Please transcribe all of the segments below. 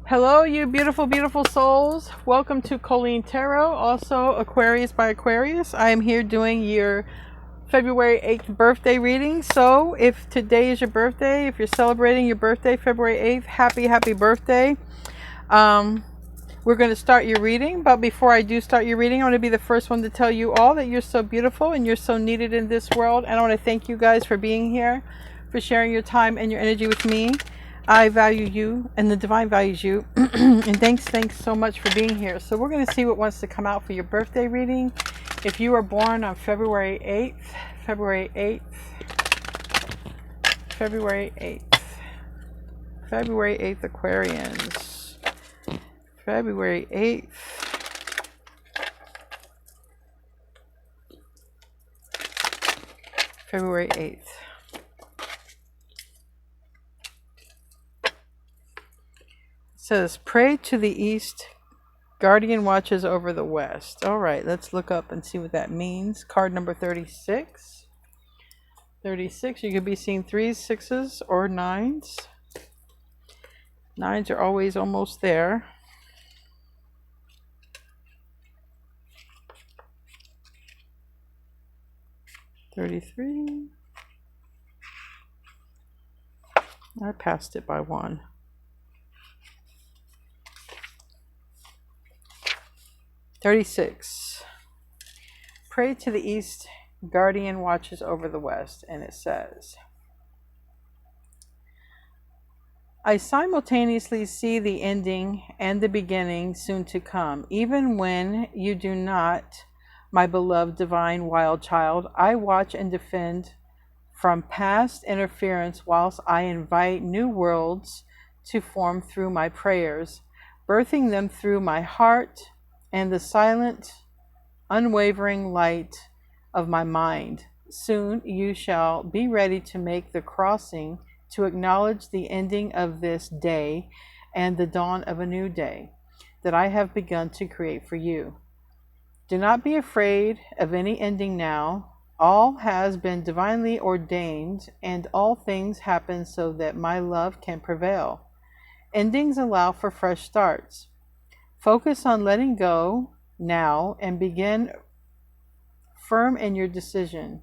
Hello, you beautiful, beautiful souls. Welcome to Colleen Tarot, also Aquarius by Aquarius. I am here doing your February 8th birthday reading. So if today is your birthday, if you're celebrating your birthday, February 8th, happy birthday. We're going to start your reading, but before I do start your reading, I want to be the first one to tell you all that you're so beautiful and you're so needed in this world. And I want to thank you guys for being here, for sharing your time and your energy with me. I value you and the divine values you. And thanks so much for being here. So we're going to see what wants to come out for your birthday reading. If you were born on February 8th, February 8th, February 8th, February 8th Aquarians, February 8th, February 8th. Says, pray to the east, guardian watches over the west. All right, let's look up and see what that means. Card number 36. 36, you could be seeing 3s, 6s, or 9s. 9s are always almost there. $33. I passed it by 1. $36. Pray to the east, guardian watches over the west, and it says, I simultaneously see the ending and the beginning soon to come. Even when you do not, my beloved divine wild child, I watch and defend from past interference whilst I invite new worlds to form through my prayers, birthing them through my heart and the silent, unwavering light of my mind. Soon you shall be ready to make the crossing to acknowledge the ending of this day and the dawn of a new day that I have begun to create for you. Do not be afraid of any ending now. All has been divinely ordained, and all things happen so that my love can prevail. Endings allow for fresh starts. Focus on letting go now and begin firm in your decision.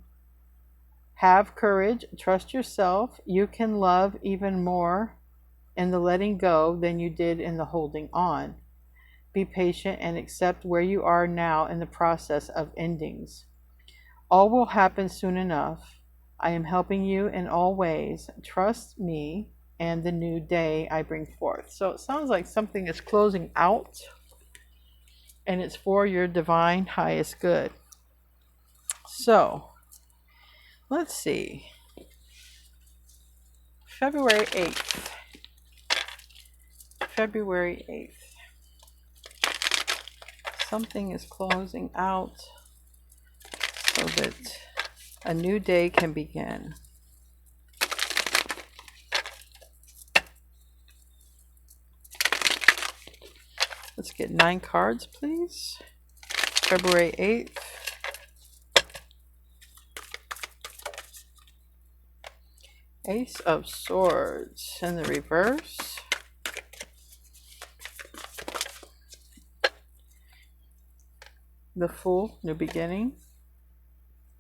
Have courage, trust yourself. You can love even more in the letting go than you did in the holding on. Be patient and accept where you are now in the process of endings. All will happen soon enough. I am helping you in all ways. Trust me and the new day I bring forth. So it sounds like something is closing out, and it's for your divine highest good. So let's see. February 8th. February 8th. Something is closing out so that a new day can begin. Let's get 9 cards, please. February 8th. Ace of Swords in the reverse. The Fool, new beginning.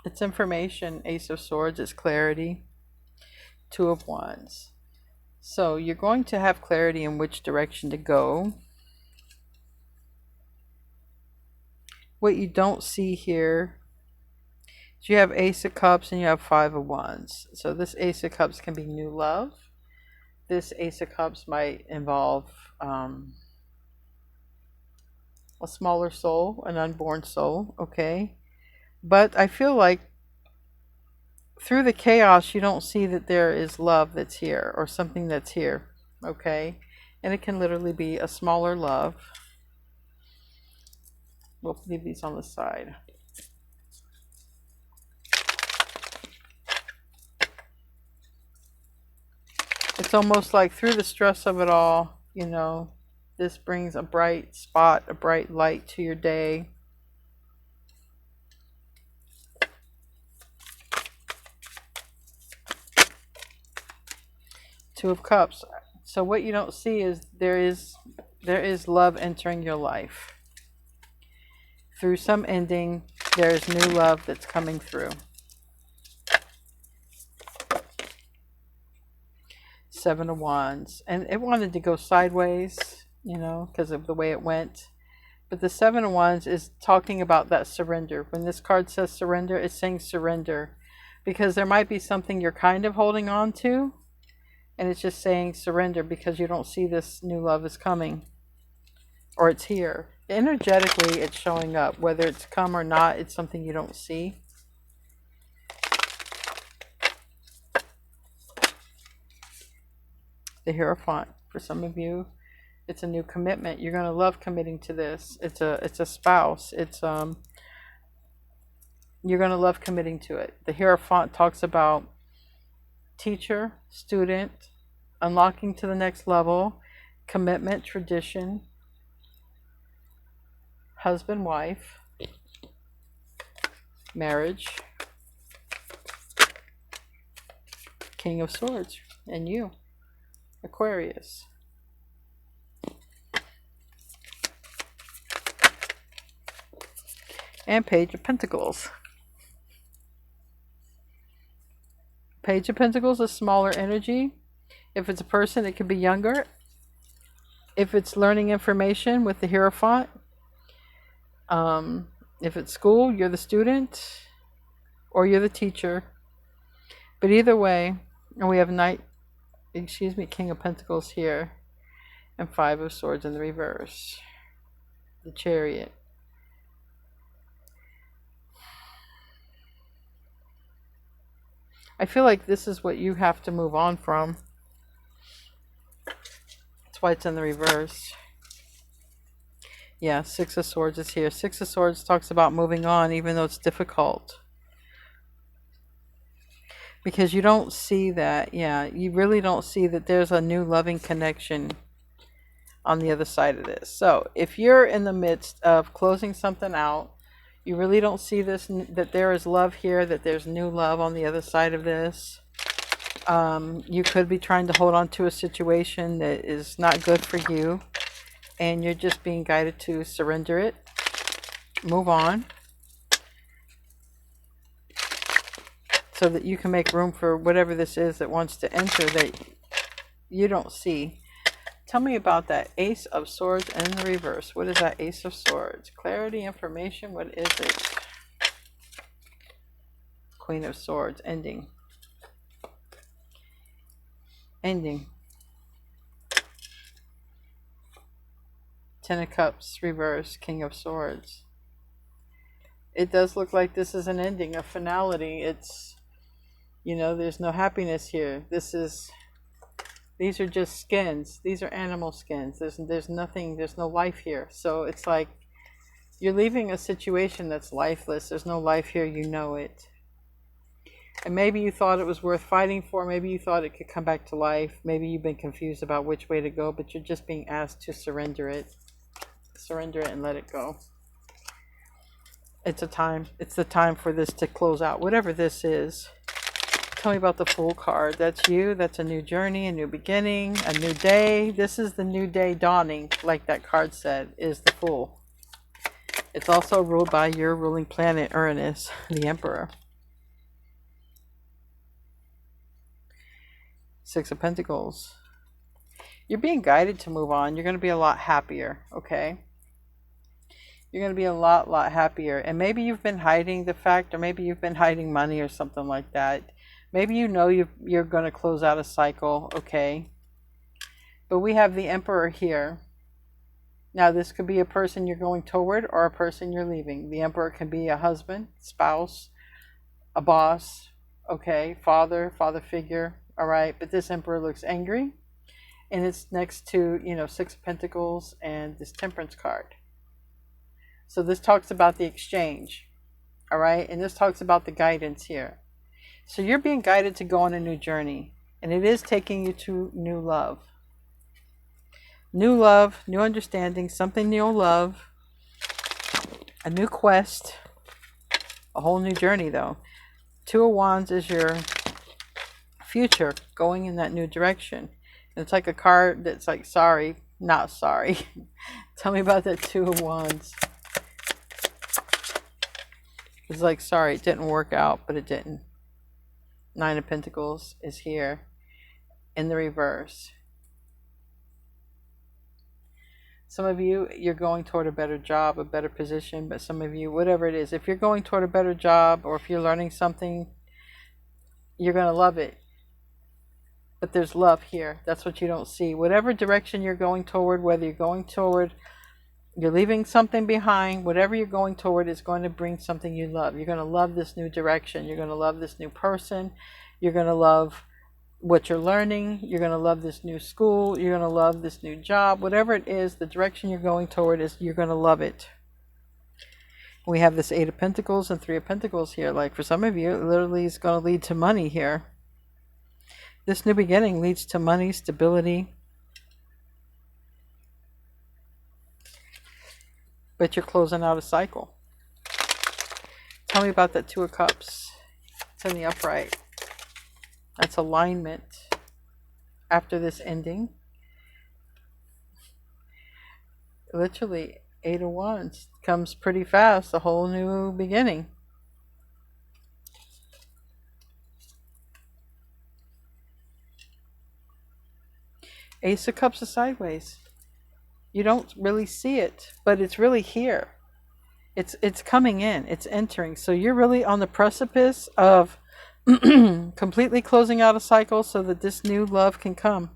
It's information. Ace of Swords is clarity. 2 of Wands. So you're going to have clarity in which direction to go. What you don't see here is you have Ace of Cups and you have 5 of Wands. So this Ace of Cups can be new love. This Ace of Cups might involve a smaller soul, an unborn soul, okay? But I feel like through the chaos, you don't see that there is love that's here or something that's here, okay? And it can literally be a smaller love. We'll leave these on the side. It's almost like through the stress of it all, you know, this brings a bright spot, a bright light to your day. Two of Cups. So what you don't see is there is love entering your life. Through some ending, there is new love that's coming through. Seven of Wands. And it wanted to go sideways, you know, because of the way it went. But the Seven of Wands is talking about that surrender. When this card says surrender, it's saying surrender. Because there might be something you're kind of holding on to. And it's just saying surrender because you don't see this new love is coming. Or it's here. Energetically, it's showing up. Whether it's come or not, it's something you don't see. The Hierophant. For some of you, it's a new commitment. You're going to love committing to this. It's a spouse. You're going to love committing to it. The Hierophant talks about teacher, student, unlocking to the next level, commitment, tradition, husband, wife, marriage, King of Swords, and you, Aquarius. And Page of Pentacles. Page of Pentacles is smaller energy. If it's a person, it could be younger. If it's learning information with the Hierophant, if it's school, you're the student or you're the teacher. But either way, and we have King of Pentacles here, and Five of Swords in the reverse. The Chariot. I feel like this is what you have to move on from. That's why it's in the reverse. Yeah, Six of Swords is here. Six of Swords talks about moving on even though it's difficult. Because you don't see that. Yeah, you really don't see that there's a new loving connection on the other side of this. So if you're in the midst of closing something out, you really don't see this, that there is love here, that there's new love on the other side of this. You could be trying to hold on to a situation that is not good for you, and you're just being guided to surrender it, move on, so that you can make room for whatever this is that wants to enter that you don't see. Tell me about that Ace of Swords in the reverse. What is that Ace of Swords? Clarity, information, what is it? Queen of Swords, ending. Ending. Ten of Cups, reverse, King of Swords. It does look like this is an ending, a finality. It's, you know, there's no happiness here. These are just skins. These are animal skins. There's nothing, there's no life here. So it's like you're leaving a situation that's lifeless. There's no life here, you know it. And maybe you thought it was worth fighting for. Maybe you thought it could come back to life. Maybe you've been confused about which way to go, but you're just being asked to surrender it. Surrender it and let it go. It's the time for this to close out, whatever this is. Tell me about the Fool card. That's you. That's a new journey, a new beginning, a new day. This is the new day dawning, like that card said, is the Fool. It's also ruled by your ruling planet, Uranus, the Emperor. Six of Pentacles. You're being guided to move on. You're going to be a lot happier, okay? You're going to be a lot happier. And maybe you've been hiding the fact, or maybe you've been hiding money or something like that. Maybe you know you're going to close out a cycle, okay? But we have the Emperor here. Now, this could be a person you're going toward or a person you're leaving. The Emperor can be a husband, spouse, a boss, okay? Father figure, all right? But this Emperor looks angry. And it's next to, you know, Six of Pentacles and this Temperance card. So this talks about the exchange, all right? And this talks about the guidance here. So you're being guided to go on a new journey. And it is taking you to new love. New love, new understanding, something you'll love. A new quest. A whole new journey, though. Two of Wands is your future, going in that new direction. It's like a card that's like, sorry, not sorry. Tell me about that Two of Wands. It's like, sorry, it didn't work out, but it didn't. Nine of Pentacles is here in the reverse. Some of you, you're going toward a better job, a better position, but some of you, whatever it is, if you're going toward a better job or if you're learning something, you're going to love it. But there's love here. That's what you don't see. Whatever direction you're going toward, whether you're going toward, you're leaving something behind, whatever you're going toward is going to bring something you love. You're going to love this new direction. You're going to love this new person. You're going to love what you're learning. You're going to love this new school. You're going to love this new job. Whatever it is, the direction you're going toward is, you're going to love it. We have this Eight of Pentacles and Three of Pentacles here. Like for some of you, it literally is going to lead to money here. This new beginning leads to money, stability. But you're closing out a cycle. Tell me about that Two of Cups. It's in the upright. That's alignment after this ending. Literally, Eight of Wands comes pretty fast. A whole new beginning. Ace of Cups is sideways. You don't really see it, but it's really here. It's coming in. It's entering. So you're really on the precipice of completely closing out a cycle so that this new love can come.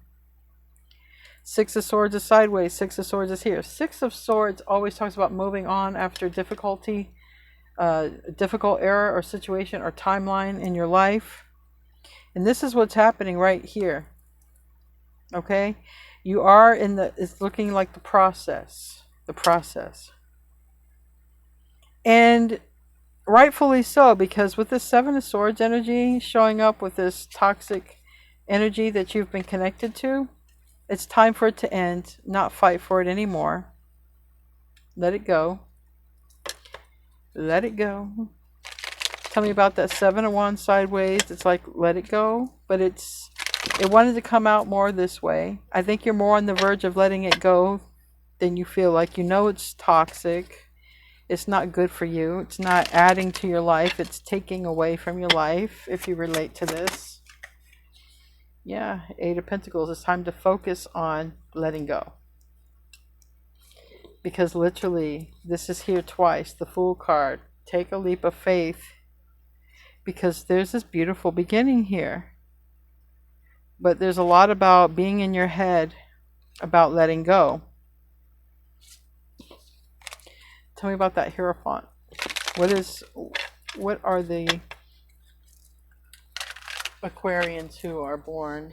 Six of Swords is sideways. Six of Swords is here. Six of Swords always talks about moving on after difficulty, difficult era or situation or timeline in your life. And this is what's happening right here. Okay? You are in the, it's looking like the process. The process. And rightfully so, because with this Seven of Swords energy showing up with this toxic energy that you've been connected to, it's time for it to end, not fight for it anymore. Let it go. Let it go. Tell me about that Seven of Wands sideways. It's like, let it go, but it wanted to come out more this way. I think you're more on the verge of letting it go than you feel like. You know it's toxic. It's not good for you. It's not adding to your life. It's taking away from your life, if you relate to this. Yeah, Eight of Pentacles. It's time to focus on letting go. Because literally, this is here twice. The Fool card. Take a leap of faith. Because there's this beautiful beginning here. But there's a lot about being in your head about letting go. Tell me about that Hierophant. What are the Aquarians who are born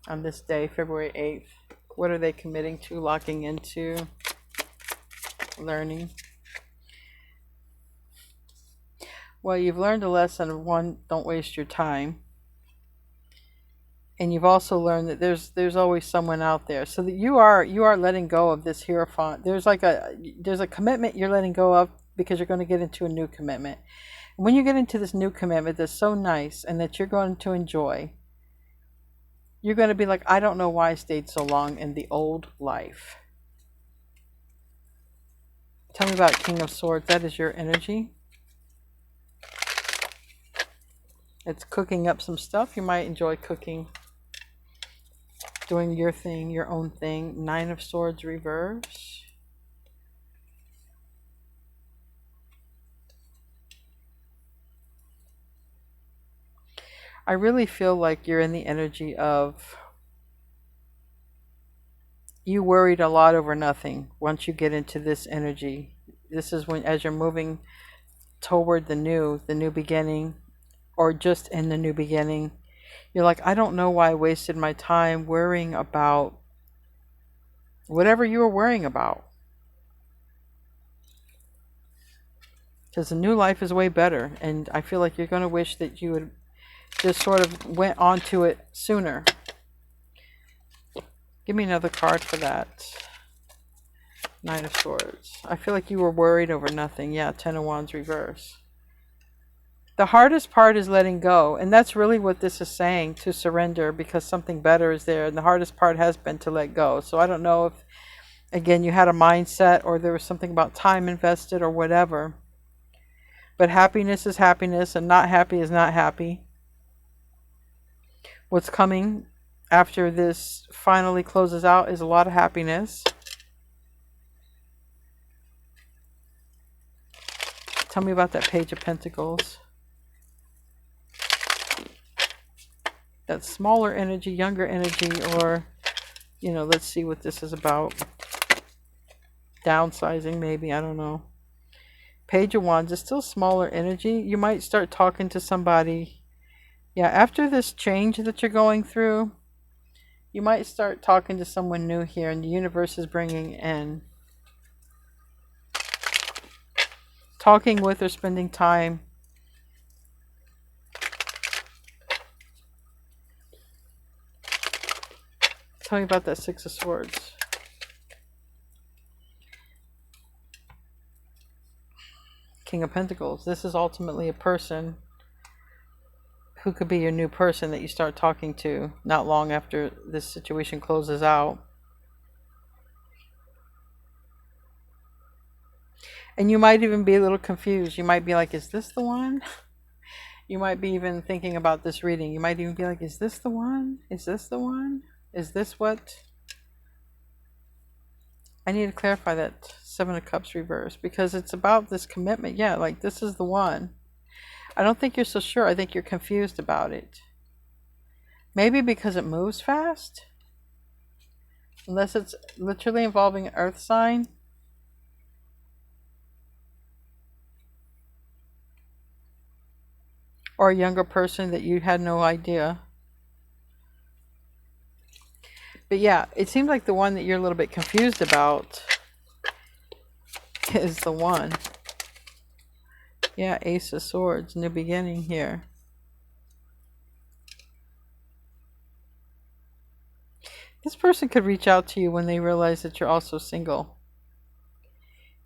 on this day, February 8th? What are they committing to, locking into, learning? Well, you've learned a lesson of one, don't waste your time. And you've also learned that there's always someone out there. So that you are letting go of this Hierophant. There's a commitment you're letting go of because you're going to get into a new commitment. And when you get into this new commitment that's so nice and that you're going to enjoy, you're going to be like, I don't know why I stayed so long in the old life. Tell me about King of Swords. That is your energy. It's cooking up some stuff. You might enjoy cooking. Doing your thing, your own thing. Nine of Swords reverse. I really feel like you're in the energy of you worried a lot over nothing once you get into this energy. This is when, as you're moving toward the new beginning, or just in the new beginning, you're like, I don't know why I wasted my time worrying about whatever you were worrying about. Because the new life is way better. And I feel like you're going to wish that you would just sort of went on to it sooner. Give me another card for that. Nine of Swords. I feel like you were worried over nothing. Yeah, Ten of Wands reverse. The hardest part is letting go. And that's really what this is saying, to surrender because something better is there. And the hardest part has been to let go. So I don't know if, again, you had a mindset or there was something about time invested or whatever. But happiness is happiness and not happy is not happy. What's coming after this finally closes out is a lot of happiness. Tell me about that Page of Pentacles. That smaller energy, younger energy, or, you know, let's see what this is about. Downsizing, maybe, I don't know. Page of Wands is still smaller energy. You might start talking to somebody. Yeah, after this change that you're going through, you might start talking to someone new here, and the universe is bringing in. Talking with or spending time. Tell me about that Six of Swords. King of Pentacles. This is ultimately a person who could be your new person that you start talking to not long after this situation closes out. And you might even be a little confused. You might be like, is this the one? You might be even thinking about this reading. You might even be like, is this the one? Is this the one? Is this what? I need to clarify that Seven of Cups reverse, because it's about this commitment. Yeah, like this is the one. I don't think you're so sure. I think you're confused about it. Maybe because it moves fast. Unless it's literally involving an earth sign. Or a younger person that you had no idea. But yeah, it seems like the one that you're a little bit confused about is the one. Yeah, Ace of Swords, new beginning here. This person could reach out to you when they realize that you're also single.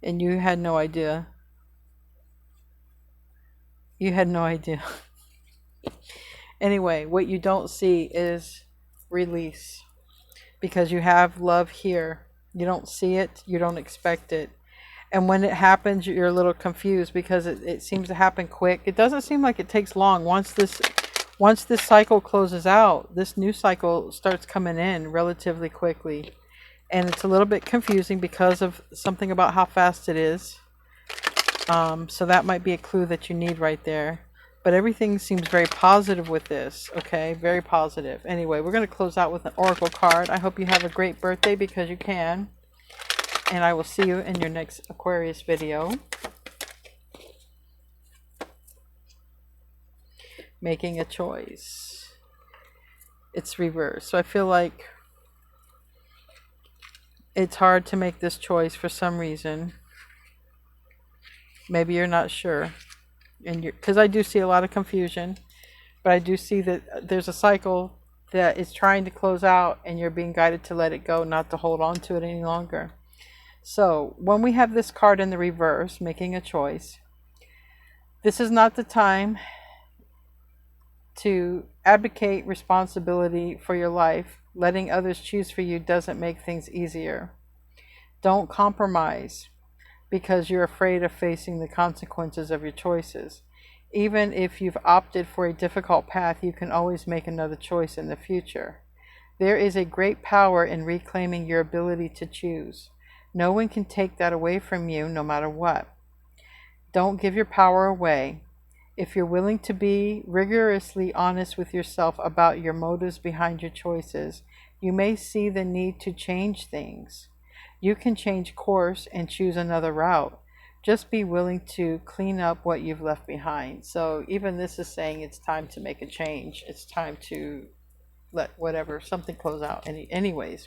And you had no idea. You had no idea. Anyway, what you don't see is release. Because you have love here. You don't see it. You don't expect it. And when it happens, you're a little confused because it seems to happen quick. It doesn't seem like it takes long. Once this cycle closes out, this new cycle starts coming in relatively quickly. And it's a little bit confusing because of something about how fast it is. So that might be a clue that you need right there. But everything seems very positive with this, okay? Very positive. Anyway, we're going to close out with an oracle card. I hope you have a great birthday because you can. And I will see you in your next Aquarius video. Making a choice. It's reversed. So I feel like it's hard to make this choice for some reason. Maybe you're not sure. And because I do see a lot of confusion. But I do see that there's a cycle that is trying to close out and you're being guided to let it go, not to hold on to it any longer. So when we have this card in the reverse, making a choice, this is not the time to abdicate responsibility for your life. Letting others choose for you doesn't make things easier. Don't compromise because you're afraid of facing the consequences of your choices. Even if you've opted for a difficult path, you can always make another choice in the future. There is a great power in reclaiming your ability to choose. No one can take that away from you, no matter what. Don't give your power away. If you're willing to be rigorously honest with yourself about your motives behind your choices, you may see the need to change things. You can change course and choose another route. Just be willing to clean up what you've left behind. So even this is saying it's time to make a change. It's time to let something close out. Anyways.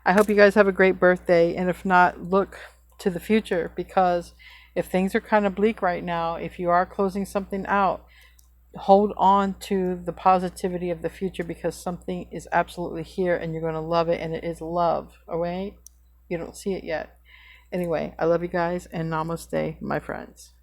I hope you guys have a great birthday, and if not, look to the future, because if things are kind of bleak right now, if you are closing something out, hold on to the positivity of the future, because something is absolutely here and you're going to love it, and it is love. Okay? You don't see it yet. Anyway, I love you guys, and namaste, my friends.